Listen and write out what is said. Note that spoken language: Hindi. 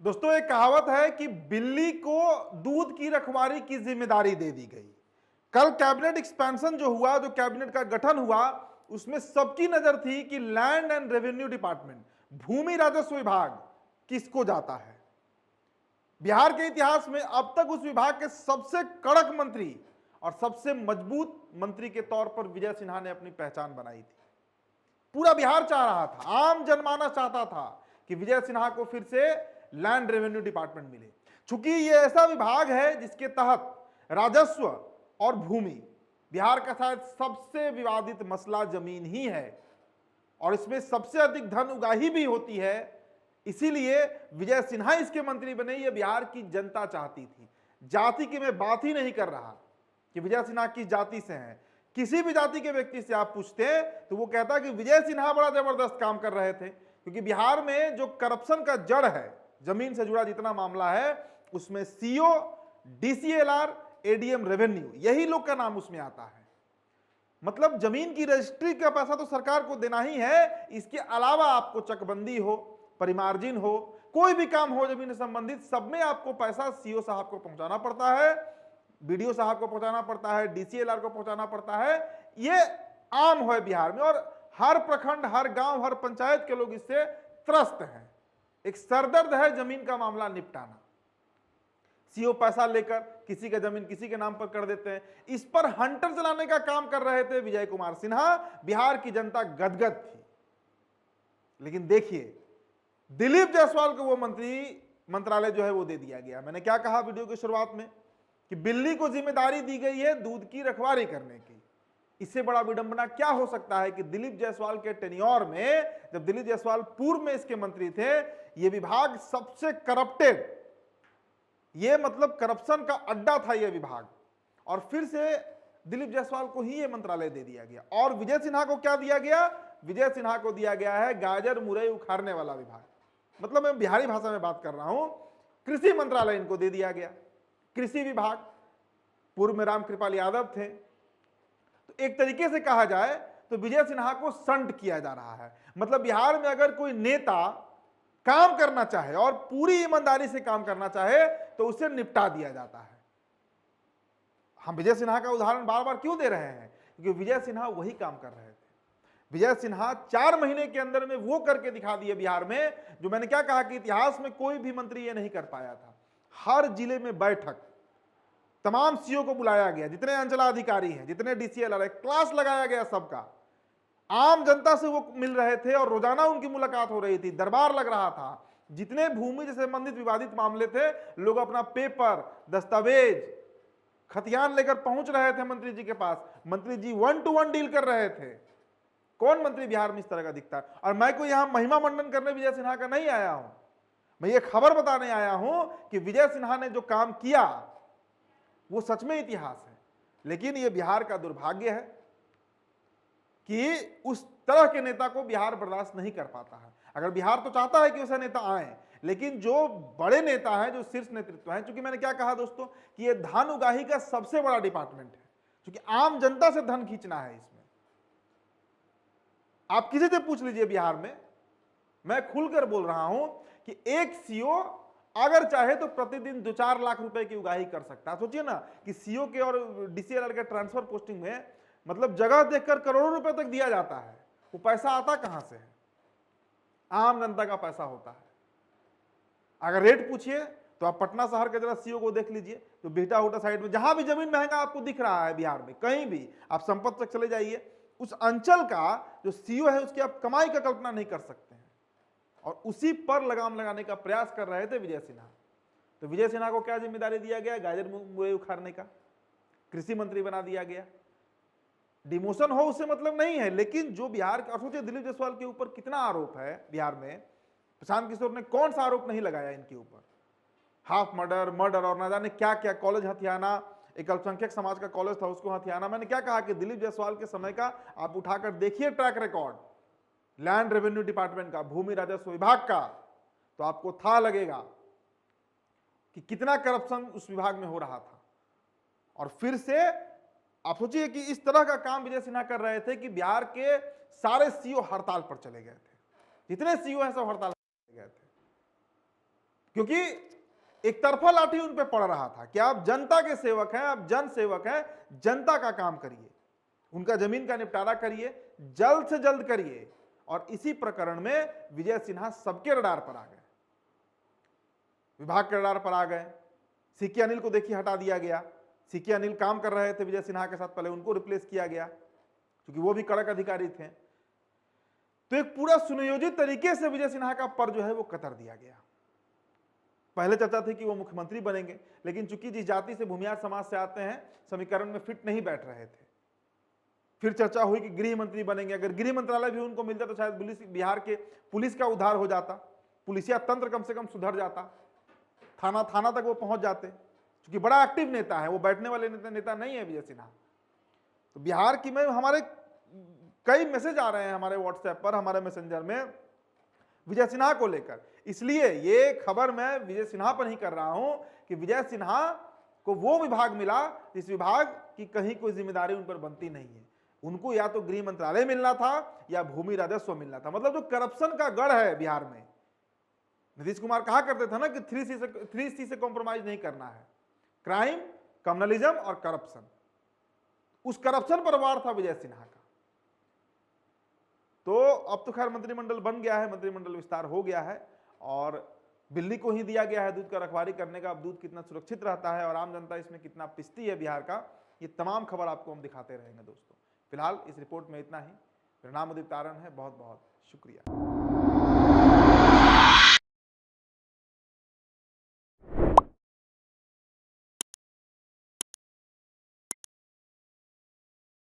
दोस्तों एक कहावत है कि बिल्ली को दूध की रखवाली की जिम्मेदारी दे दी गई। कल कैबिनेट एक्सपेंशन जो हुआ, जो कैबिनेट का गठन हुआ, उसमें सबकी नजर थी कि लैंड एंड रेवेन्यू डिपार्टमेंट, भूमि राजस्व विभाग किसको जाता है। बिहार के इतिहास में अब तक उस विभाग के सबसे कड़क मंत्री और सबसे मजबूत मंत्री के तौर पर विजय सिन्हा ने अपनी पहचान बनाई थी। पूरा बिहार चाह रहा था, आम जनमानस चाहता था कि विजय सिन्हा को फिर से लैंड रेवेन्यू डिपार्टमेंट मिले। चूंकि ये ऐसा विभाग है जिसके तहत राजस्व और भूमि, बिहार का शायद सबसे विवादित मसला जमीन ही है और इसमें सबसे अधिक धन उगाही भी होती है। इसीलिए विजय सिन्हा इसके मंत्री बने। ये बिहार की जनता चाहती थी। जाति की मैं बात ही नहीं कर रहा कि विजय सिन्हा किस जाति से हैं। किसी भी जाति के व्यक्ति से आप पूछते तो वो कहता कि विजय सिन्हा बड़ा जबरदस्त काम कर रहे थे, क्योंकि बिहार में जो करप्शन का जड़ है, जमीन से जुड़ा जितना मामला है, उसमें सीओ, डीसीएलआर, एडीएम रेवेन्यू, यही लोग का नाम उसमें आता है। मतलब जमीन की रजिस्ट्री का पैसा तो सरकार को देना ही है, इसके अलावा आपको चकबंदी हो, परिमार्जिन हो, कोई भी काम हो जमीन से संबंधित, सब में आपको पैसा सीओ साहब को पहुंचाना पड़ता है, बीडीओ साहब को पहुंचाना पड़ता है, डीसीएलआर को पहुंचाना पड़ता है। ये आम है बिहार में और हर प्रखंड, हर गांव, हर पंचायत के लोग इससे त्रस्त हैं। एक सरदर्द है जमीन का मामला निपटाना। सीओ पैसा लेकर किसी का जमीन किसी के नाम पर कर देते हैं। इस पर हंटर चलाने का काम कर रहे थे विजय कुमार सिन्हा। बिहार की जनता गदगद थी। लेकिन देखिए, दिलीप जायसवाल को वो मंत्रालय जो है वो दे दिया गया। मैंने क्या कहा वीडियो की शुरुआत में कि बिल्ली को जिम्मेदारी दी गई है दूध की रखवाली करने की। इससे बड़ा विडंबना क्या हो सकता है कि दिलीप जायसवाल के टेन्योर में, जब दिलीप जायसवाल पूर्व में इसके मंत्री थे, ये विभाग सबसे करप्टेड, ये मतलब करप्शन का अड्डा था ये विभाग, और फिर से दिलीप जायसवाल को ही ये मंत्रालय दे दिया गया। और विजय सिन्हा को क्या दिया गया? विजय सिन्हा को दिया गया है गाजर मुरई उखाड़ने वाला विभाग। मतलब मैं बिहारी भाषा में बात कर रहा हूं, कृषि मंत्रालय इनको दे दिया गया। कृषि विभाग, पूर्व में रामकृपाल यादव थे। तो एक तरीके से कहा जाए तो विजय सिन्हा को संट किया जा रहा है। मतलब बिहार में अगर कोई नेता काम करना चाहे और पूरी ईमानदारी से काम करना चाहे तो उसे निपटा दिया जाता है। हम विजय सिन्हा का उदाहरण बार बार क्यों दे रहे हैं? क्योंकि विजय सिन्हा वही काम कर रहे थे। विजय सिन्हा 4 महीने के अंदर में वो करके दिखा दिए बिहार में, जो मैंने क्या कहा कि इतिहास में कोई भी मंत्री ये नहीं कर पाया था। हर जिले में बैठक, तमाम सीओ को बुलाया गया, जितने अंचलाधिकारी हैं, जितने डीसीएलआर है, क्लास लगाया गया सबका। आम जनता से वो मिल रहे थे और रोजाना उनकी मुलाकात हो रही थी, दरबार लग रहा था। जितने भूमि से संबंधित विवादित मामले थे, लोग अपना पेपर, दस्तावेज, खतियान लेकर पहुंच रहे थे मंत्री जी के पास। मंत्री जी 1 to 1 डील कर रहे थे। कौन मंत्री बिहार में इस तरह का दिखता है? और मैं कोई यहां महिमा मंडन करने विजय सिन्हा का नहीं आया हूं, मैं ये खबर बताने आया हूं कि विजय सिन्हा ने जो काम किया वो सच में इतिहास है। लेकिन ये बिहार का दुर्भाग्य है कि उस तरह के नेता को बिहार बर्दाश्त नहीं कर पाता है। अगर बिहार तो चाहता है कि वैसे नेता आए, लेकिन जो बड़े नेता हैं, जो शीर्ष नेतृत्व है, क्योंकि मैंने क्या कहा दोस्तों कि ये धन उगाही का सबसे बड़ा डिपार्टमेंट है, क्योंकि आम जनता से धन खींचना है इसमें। आप किसी से पूछ लीजिए बिहार में, मैं खुलकर बोल रहा हूं कि एक सीओ अगर चाहे तो प्रतिदिन 2-4 लाख रुपए की उगाही कर सकता है। सोचिए ना कि सीओ के और डीसीएलआर के ट्रांसफर पोस्टिंग में मतलब जगह देखकर करोड़ों रुपए तक दिया जाता है। वो पैसा आता कहां से है? आम जनता का पैसा होता है। अगर रेट पूछिए तो आप पटना शहर के जरा सीओ को देख लीजिए, तो बेहटा होटा साइड में जहां भी जमीन महंगा आपको दिख रहा है बिहार में, कहीं भी आप संपत तक चले जाइए, उस अंचल का जो सीओ है उसकी आप कमाई का कल्पना नहीं कर सकते हैं। और उसी पर लगाम लगाने का प्रयास कर रहे थे विजय सिन्हा। तो विजय सिन्हा को क्या जिम्मेदारी दिया गया? गाजर मुरई उखाड़ने का। कृषि मंत्री बना दिया गया। डिमोशन हो उससे मतलब नहीं है, लेकिन जो बिहार का, सोचिए दिलीप जायसवाल के ऊपर कितना आरोप है बिहार में। प्रशांत किशोर ने कौन सा आरोप नहीं लगाया इनके ऊपर? हाफ मर्डर और ना जाने क्या क्या, कॉलेज हथियाना, एक अल्पसंख्यक समाज का कॉलेज था उसको हथियाना। मैंने क्या कहा कि दिलीप जायसवाल के समय का आप उठाकर देखिए track record land revenue department का, भूमि राजस्व विभाग का, तो आपको था लगेगा कि कितना करप्शन उस विभाग में हो रहा था। और फिर से आप सोचिए कि इस तरह का काम विजय सिन्हा कर रहे थे कि बिहार के सारे सीओ हड़ताल पर चले गए थे। जितने सीओ हैं सब हड़ताल पर चले गए थे। क्योंकि एक तरफा लाठी उन पे पड़ रहा था कि आप जनता के सेवक हैं, आप जन सेवक हैं, जनता का काम करिए, उनका जमीन का निपटारा करिए, जल्द से जल्द करिए। और इसी प्रकरण में विजय सिन्हा सबके रडार पर आ गए, विभाग के रडार पर आ गए। सीके अनिल को देखिए हटा दिया गया। सीके अनिल काम कर रहे थे विजय सिन्हा के साथ, पहले उनको रिप्लेस किया गया क्योंकि वो भी कड़क अधिकारी थे। तो एक पूरा सुनियोजित तरीके से विजय सिन्हा का पर जो है वो कतर दिया गया। पहले चर्चा थी कि वो मुख्यमंत्री बनेंगे, लेकिन चूंकि जिस जाति से भूमिहार समाज से आते हैं समीकरण में फिट नहीं बैठ रहे थे। फिर चर्चा हुई कि गृह मंत्री बनेंगे। अगर गृह मंत्रालय भी उनको मिलता तो शायद बिहार के पुलिस का उद्धार हो जाता, पुलिसिया तंत्र कम से कम सुधर जाता, थाना थाना तक वो पहुंच जाते। क्योंकि बड़ा एक्टिव नेता है वो, बैठने वाले नेता नहीं है विजय सिन्हा। तो बिहार की में हमारे कई मैसेज आ रहे हैं हमारे व्हाट्सएप पर, हमारे मैसेंजर में विजय सिन्हा को लेकर। इसलिए ये खबर मैं विजय सिन्हा पर नहीं कर रहा हूं कि विजय सिन्हा को वो विभाग मिला जिस विभाग की कहीं कोई जिम्मेदारी उन पर बनती नहीं है। उनको या तो गृह मंत्रालय मिलना था या भूमि राजस्व मिलना था। मतलब जो करप्शन का गढ़ है बिहार में, नीतीश कुमार कहा करते थे ना कि 3C से कॉम्प्रोमाइज नहीं करना है, क्राइम, कम्युनलिज्म और करप्शन। उस करप्शन पर वार था विजय सिन्हा का। तो अब तो खैर मंत्रिमंडल बन गया है, मंत्रिमंडल विस्तार हो गया है और बिल्ली को ही दिया गया है दूध का रखवाली करने का। अब दूध कितना सुरक्षित रहता है और आम जनता इसमें कितना पिसती है बिहार का, ये तमाम खबर आपको हम दिखाते रहेंगे दोस्तों। फिलहाल इस रिपोर्ट में इतना ही। मेरा नाम उदित तारण है, बहुत बहुत शुक्रिया।